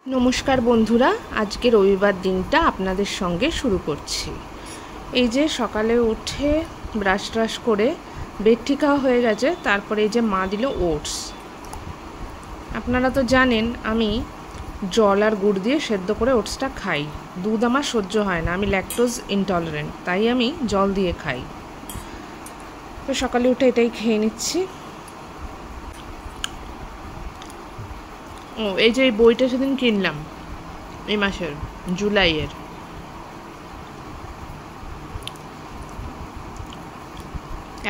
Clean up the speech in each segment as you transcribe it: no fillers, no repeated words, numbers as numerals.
নমস্কার বন্ধুরা, আজকে রবিবার দিনটা আপনাদের সঙ্গে শুরু করছি। এই যে সকালে উঠে ব্রাশ ট্রাশ করে বেড টি খাওয়া হয়ে গেছে। তারপরে এই যে মা দিল ওটস। আপনারা তো জানেন আমি জল আর গুড় দিয়ে সেদ্ধ করে ওটসটা খাই। দুধ আমার সহ্য হয় না, আমি ল্যাকটোজ ইনটলারেন্ট, তাই আমি জল দিয়ে খাই। তো সকালে উঠে এটাই খেয়ে নিচ্ছি। ও এই যে এই বইটা সেদিন কিনলাম, এই মাসের জুলাইয়ের।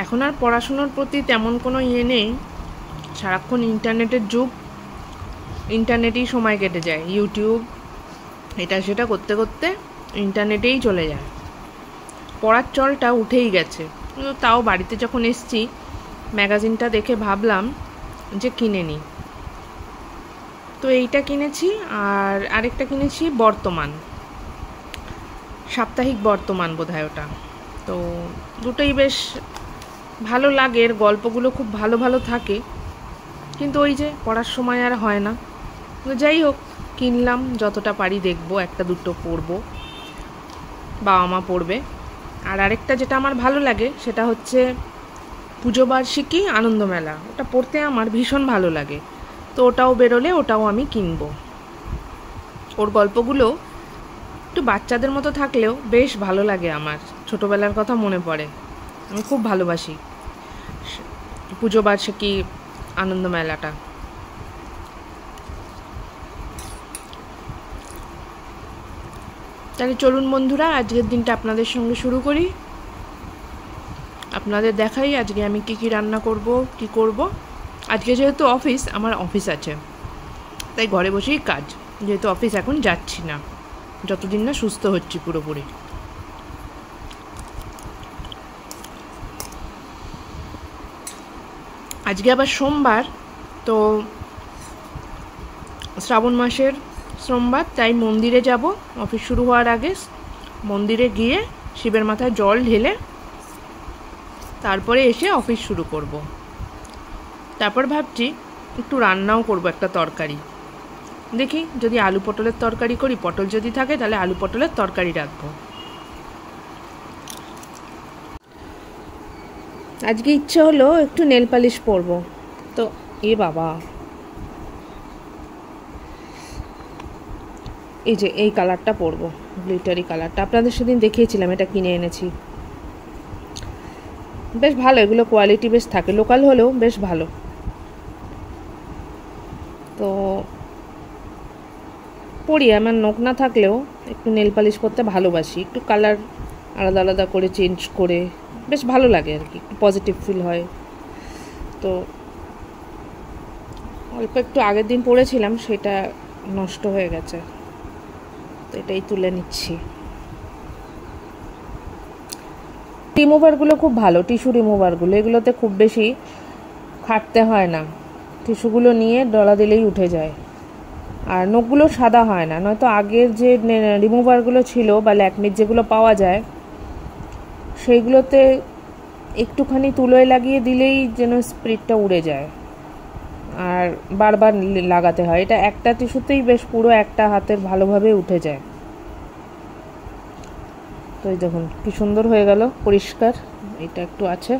এখন আর পড়াশুনোর প্রতি তেমন কোনো নেই, সারাক্ষণ ইন্টারনেটের যুগ, ইন্টারনেটেই সময় কেটে যায়। ইউটিউব এটা সেটা করতে করতে ইন্টারনেটেই চলে যায়, পড়ার চলটা উঠেই গেছে। কিন্তু তাও বাড়িতে যখন এসছি ম্যাগাজিনটা দেখে ভাবলাম যে কিনে নিই। তো এইটা কিনেছি, আর আরেকটা কিনেছি বর্তমান, সাপ্তাহিক বর্তমান বোধহয় ওটা। তো দুটোই বেশ ভালো লাগে, এর গল্পগুলো খুব ভালো ভালো থাকে, কিন্তু ওই যে পড়ার সময় আর হয় না। যাই হোক, কিনলাম, যতটা পারি দেখবো, একটা দুটো পড়বো, বাবা মা পড়বে। আর আরেকটা যেটা আমার ভালো লাগে সেটা হচ্ছে পুজো বার্ষিকী আনন্দমেলা, ওটা পড়তে আমার ভীষণ ভালো লাগে। তো ওটাও বেরোলে ওটাও আমি কিনবো। ওর গল্পগুলো একটু বাচ্চাদের মতো থাকলেও বেশ ভালো লাগে, আমার ছোটোবেলার কথা মনে পড়ে। আমি খুব ভালোবাসি পুজো বার্ষিকী আনন্দমেলাটা। তাহলে চলুন বন্ধুরা, আজকের দিনটা আপনাদের সঙ্গে শুরু করি। আপনাদের দেখাই আজকে আমি কি রান্না করব, কি করব। আজকে যেহেতু আমার অফিস আছে, তাই ঘরে বসেই কাজ, যেহেতু অফিস এখন যাচ্ছি না, যতদিন না সুস্থ হচ্ছি পুরোপুরি। আজকে আবার সোমবার, তো শ্রাবণ মাসের সোমবার, তাই মন্দিরে যাব অফিস শুরু হওয়ার আগে। মন্দিরে গিয়ে শিবের মাথায় জল ঢেলে তারপরে এসে অফিস শুরু করব। তারপর ভাবছি একটু রান্নাও করব, একটা তরকারি দেখি, যদি আলু পটলের তরকারি করি, পটল যদি থাকে তাহলে আলু পটলের তরকারি রাখবো। আজকে ইচ্ছে হলো একটু নেল পালিশ পরবো, তো বাবা, এই যে এই কালারটা পরবো, গ্লিটারি কালারটা। আপনাদের সেদিন দেখিয়েছিলাম, এটা কিনে এনেছি, বেশ ভালো, এগুলো কোয়ালিটি বেশ থাকে, লোকাল হলেও বেশ ভালো। তো পরি, আমার নখ না থাকলেও একটু নেল পালিশ করতে ভালোবাসি, একটু কালার আলাদা আলাদা করে চেঞ্জ করে বেশ ভালো লাগে আর কি, একটু পজিটিভ ফিল হয়। তো অল্প একটু আগের দিন পড়েছিলাম, সেটা নষ্ট হয়ে গেছে, তো এটাই তুলে নিচ্ছি। রিমুভারগুলো খুব ভালো, টিস্যু রিমুভারগুলো, এগুলোতে খুব বেশি খাটতে হয় না, টিস্যুগুলো নিয়ে ডলা দিলেই উঠে যায়। আর নখগুলো সাদা হয় না, নয়তো আগের যে রিমুভারগুলো ছিল বা ল্যাকমির যেগুলো পাওয়া যায়, সেইগুলোতে একটুখানি তুলোয় লাগিয়ে দিলেই যেন স্প্রিটটা উড়ে যায়, আর বারবার লাগাতে হয়। এটা একটা টিস্যুতেই বেশ পুরো একটা হাতের ভালোভাবে উঠে যায়। তো এই দেখুন কি সুন্দর হয়ে গেল, পরিষ্কার। এটা একটু আছে।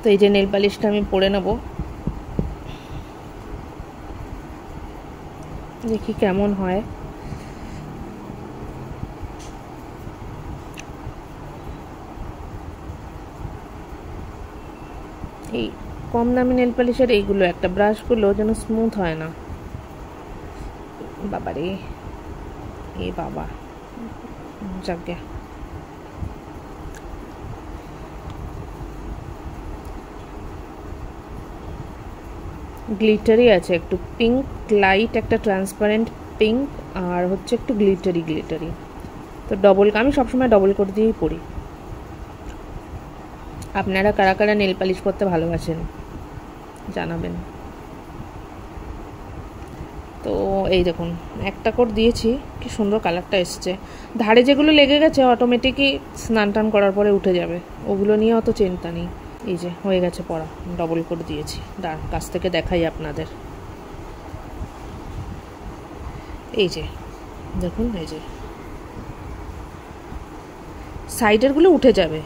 তো এই যে নেল পালিশটা আমি পরে নেব, দেখি কেমন হয়। এই কম দামি নেল পালিশের এইগুলো একটা, ব্রাশগুলো যেন স্মুথ হয় না। বাবারে, বাবা, যাকে গ্লিটারি আছে, একটু পিঙ্ক লাইট, একটা ট্রান্সপারেন্ট পিঙ্ক, আর হচ্ছে একটু গ্লিটারি। তো আমি সবসময় ডবল করে দিয়েই পরি। আপনারা কারা কারা নেল পালিশ করতে ভালোবাসেন জানাবেন। তো এই দেখুন একটা কোট দিয়েছি, কি সুন্দর কালারটা এসছে। ধারে যেগুলো লেগে গেছে অটোমেটিকই স্নান টান করার পরে উঠে যাবে, ওগুলো নিয়ে অত চিন্তা নেই। এই যে হয়ে গেছে পড়া, ডবল কোট দিয়েছি। কাছ থেকে দেখাই আপনাদের। এই যে দেখুন, এই যে সাইডেরগুলো উঠে যাবে।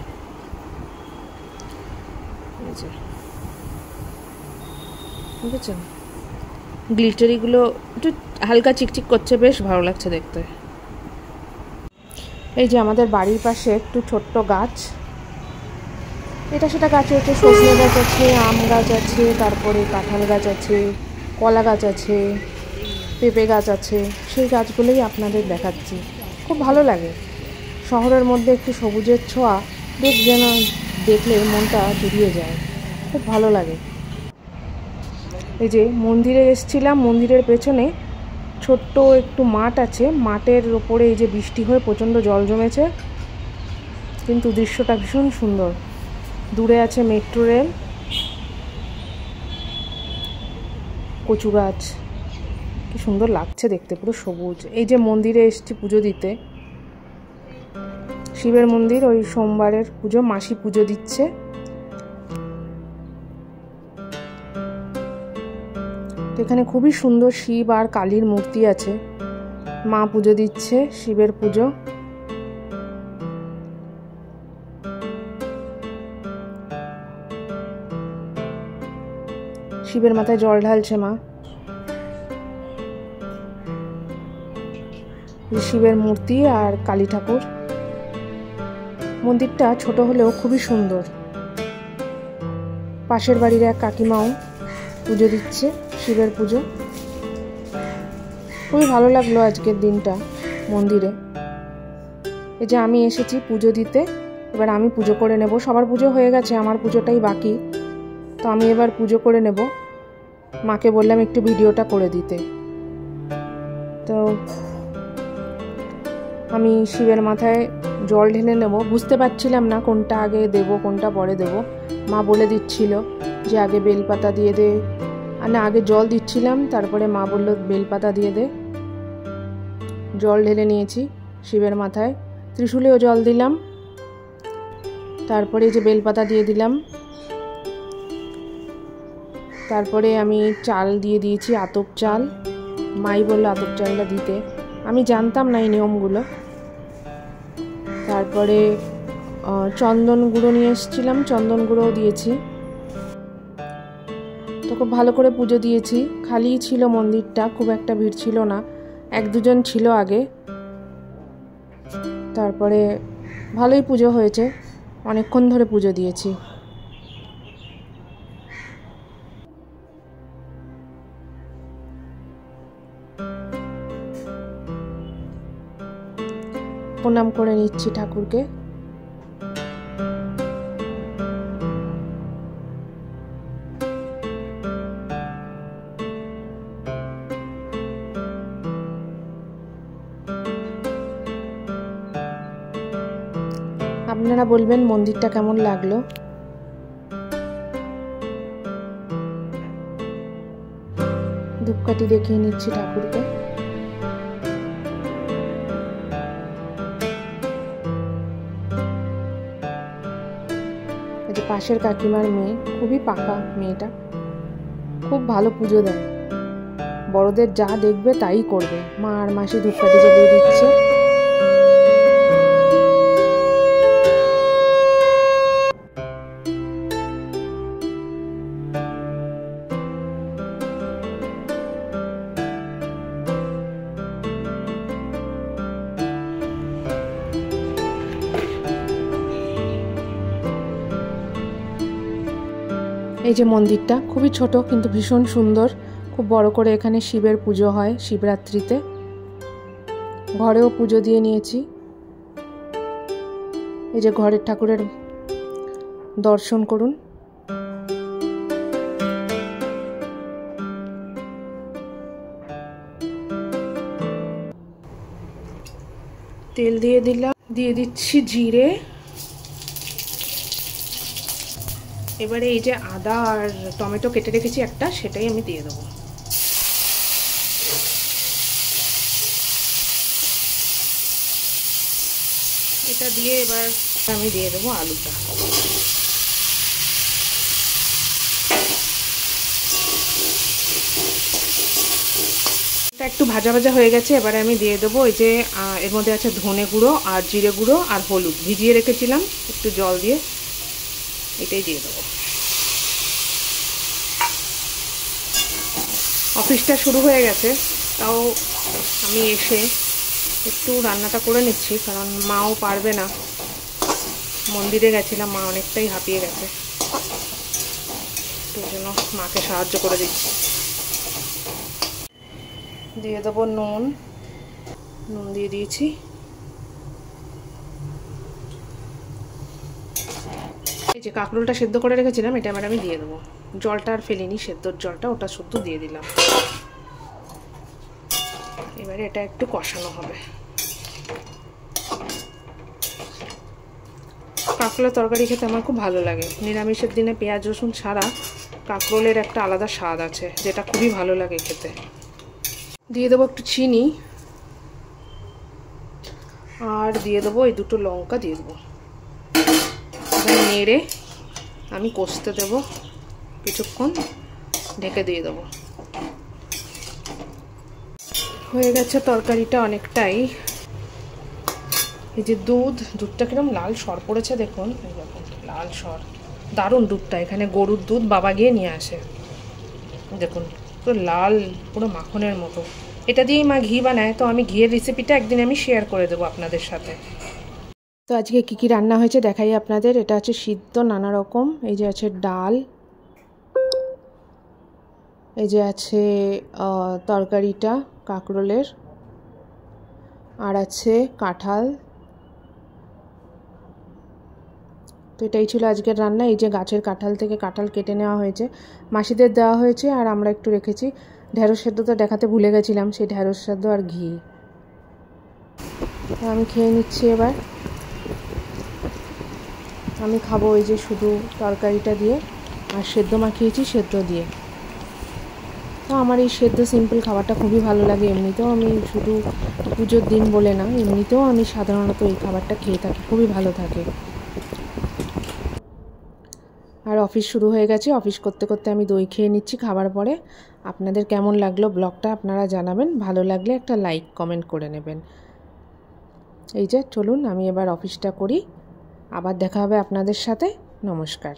এই যে বুঝেছেন, গ্লিটারিগুলো একটু হালকা চিকচিক করছে, বেশ ভালো লাগছে দেখতে। এই যে আমাদের বাড়ির পাশে একটু ছোট্ট গাছ, এটা সেটা গাছ হচ্ছে, সজনে গাছ আছে, আম গাছ আছে, তারপরে কাঁঠাল গাছ আছে, কলা গাছ আছে, পেঁপে গাছ আছে। সেই গাছগুলোই আপনাদের দেখাচ্ছি। খুব ভালো লাগে, শহরের মধ্যে একটু সবুজের ছোঁয়া যেন দেখলে মনটা জুড়িয়ে যায়, খুব ভালো লাগে। এই যে মন্দিরে এসেছিলাম, মন্দিরের পেছনে ছোট্ট একটু মাঠ আছে, মাঠের ওপরে এই যে বৃষ্টি হয়ে প্রচণ্ড জল জমেছে, কিন্তু দৃশ্যটা ভীষণ সুন্দর। দূরে আছে মেট্রো রেল, কচু গাছ, কি সুন্দর লাগছে দেখতে, পুরো সবুজ। এই যে মন্দিরে এসেছি পুজো দিতে, শিবের মন্দির, ওই সোমবারের পুজো, মাসি পুজো দিচ্ছে। এখানে খুবই সুন্দর শিব আর কালীর মূর্তি আছে, মা পুজো দিচ্ছে, শিবের পুজো। শিবের মাথায় জল ঢালছে মা। শিবের মূর্তি আর কালী ঠাকুর। মন্দিরটা ছোট হলেও খুবই সুন্দর। পাশের বাড়ির এক কাকিমাও পুজো দিচ্ছে, শিবের পুজো। খুবই ভালো লাগলো আজকের দিনটা মন্দিরে। এই যে আমি এসেছি পুজো দিতে, এবার আমি পুজো করে নেব। সবার পুজো হয়ে গেছে, আমার পুজোটাই বাকি, তো আমি এবার পুজো করে নেব। মাকে বললাম একটু ভিডিওটা করে দিতে। তো আমি শিবের মাথায় জল ঢেলে নেব। বুঝতে পারছিলাম না কোনটা আগে দেব কোনটা পরে দেব। মা বলে দিচ্ছিল যে আগে বেলপাতা দিয়ে দে, আর না, আগে জল দিচ্ছিলাম, তারপরে মা বলল বেলপাতা দিয়ে দে। জল ঢেলে নিয়েছি শিবের মাথায়, ত্রিশূলেও জল দিলাম, তারপরে যে বেলপাতা দিয়ে দিলাম, তারপরে আমি চাল দিয়ে দিয়েছি, আতপ চাল। মাই বললো আতপ চালটা দিতে, আমি জানতাম না এই নিয়মগুলো। তারপরে চন্দন গুঁড়ো নিয়ে এসেছিলাম, চন্দন গুঁড়োও দিয়েছি। তো খুব ভালো করে পুজো দিয়েছি। খালিই ছিল মন্দিরটা, খুব একটা ভিড় ছিল না, এক দুজন ছিল আগে। তারপরে ভালোই পুজো হয়েছে, অনেকক্ষণ ধরে পুজো দিয়েছি। প্রণাম করে নিচ্ছি ঠাকুরকে। আপনারা বলবেন মন্দিরটা কেমন লাগলো। ধূপকাঠি দেখিয়ে নিচ্ছি ঠাকুরকে। পাশের কাকিমার মেয়ে, খুবই পাকা মেয়েটা, খুব ভালো পুজো দেয়, বড়দের যা দেখবে তাই করবে। মা আর মাসি ধূপকাঠি জ্বালিয়ে দিচ্ছে। এই যে মন্দিরটা খুবই ছোট কিন্তু ভীষণ সুন্দর, খুব বড় করে এখানে শিবের পুজো হয় শিবরাত্রিতে। ঘরেও পুজো দিয়ে নিয়েছি। এই যে ঘরের ঠাকুরের দর্শন করুন। তেল দিয়ে দিলাম, দিয়ে দিচ্ছি জিরে। এবারে এই যে আদা আর টমেটো কেটে রেখেছি একটা, সেটাই আমি দিয়ে দেবো। এটা দিয়ে এবার আমি দিয়ে দেবো আলুটা। একটু ভাজা ভাজা হয়ে গেছে, এবারে আমি দিয়ে দেবো এই যে এর মধ্যে আছে ধনে গুঁড়ো আর জিরে গুঁড়ো আর হলুদ ভিজিয়ে রেখেছিলাম একটু জল দিয়ে, এটাই দিয়ে দেবো। অফিসটা শুরু হয়ে গেছে, তাও আমি এসে একটু রান্নাটা করে নিচ্ছি, কারণ মাও পারবে না, মন্দিরে গেছিলাম, মা অনেকটাই হাঁপিয়ে গেছে, তো জন্য মাকে সাহায্য করে দিচ্ছি। দিয়ে দেবো নুন দিয়ে দিয়েছি, এই যে কাঁকরোলটা সেদ্ধ করে রেখেছিলাম এটা এবার আমি দিয়ে দেবো, জলটা আর ফেলিনি, সেদ্ধর জলটা ওটা শুদ্ধ দিয়ে দিলাম। এবারে এটা একটু কষানো হবে। কাঁকরোলের তরকারি খেতে আমার খুব ভালো লাগে, নিরামিষের দিনে পেঁয়াজ রসুন ছাড়া কাঁকরোলের একটা আলাদা স্বাদ আছে, যেটা খুবই ভালো লাগে খেতে। দিয়ে দেবো একটু চিনি আর দিয়ে দেবো এই দুটো লঙ্কা দিয়ে দেবো, নেড়ে আমি কষতে দেবো কিছুক্ষণ, ঢেকে দিয়ে দেবো। হয়ে গেছে তরকারিটা অনেকটাই। এই যে দুধটা কিরকম লাল সর পড়েছে দেখুন, লাল সর, দারুণ দুধটা, এখানে গরুর দুধ বাবা গিয়ে নিয়ে আসে, দেখুন পুরো লাল, পুরো মাখনের মতো। এটা দিয়েই মা ঘি বানায়, তো আমি ঘিয়ের রেসিপিটা একদিন আমি শেয়ার করে দেবো আপনাদের সাথে। তো আজকে কী কী রান্না হয়েছে দেখাই আপনাদের। এটা আছে সিদ্ধ নানা রকম, এই যে আছে ডাল, এই যে আছে তরকারিটা কাঁকরোলের, আর আছে কাঁঠাল। তো এটাই ছিল আজকের রান্না। এই যে গাছের কাঁঠাল থেকে কাঁঠাল কেটে নেওয়া হয়েছে, মাসিদের দেওয়া হয়েছে, আর আমরা একটু রেখেছি। ঢেঁড়স সেদ্ধ তো দেখাতে ভুলে গেছিলাম, সেই ঢেঁড়স সেদ্ধ আর ঘি। আমি খেয়ে নিচ্ছি এবার, আমি খাবো এই যে শুধু তরকারিটা দিয়ে, আর সেদ্ধ মাখিয়েছি সেদ্ধ দিয়ে। তো আমার এই সেদ্ধ সিম্পল খাবারটা খুবই ভালো লাগে, এমনিতেও আমি শুধু পুজোর দিন বলে না, এমনিতেও আমি সাধারণত এই খাবারটা খেয়ে থাকি, খুবই ভালো থাকে। আর অফিস শুরু হয়ে গেছে, অফিস করতে করতে আমি দই খেয়ে নিচ্ছি খাবার পরে। আপনাদের কেমন লাগলো ব্লগটা আপনারা জানাবেন, ভালো লাগলে একটা লাইক কমেন্ট করে নেবেন। এই যে চলুন আমি এবার অফিসটা করি, আবার দেখা হবে আপনাদের সাথে। নমস্কার।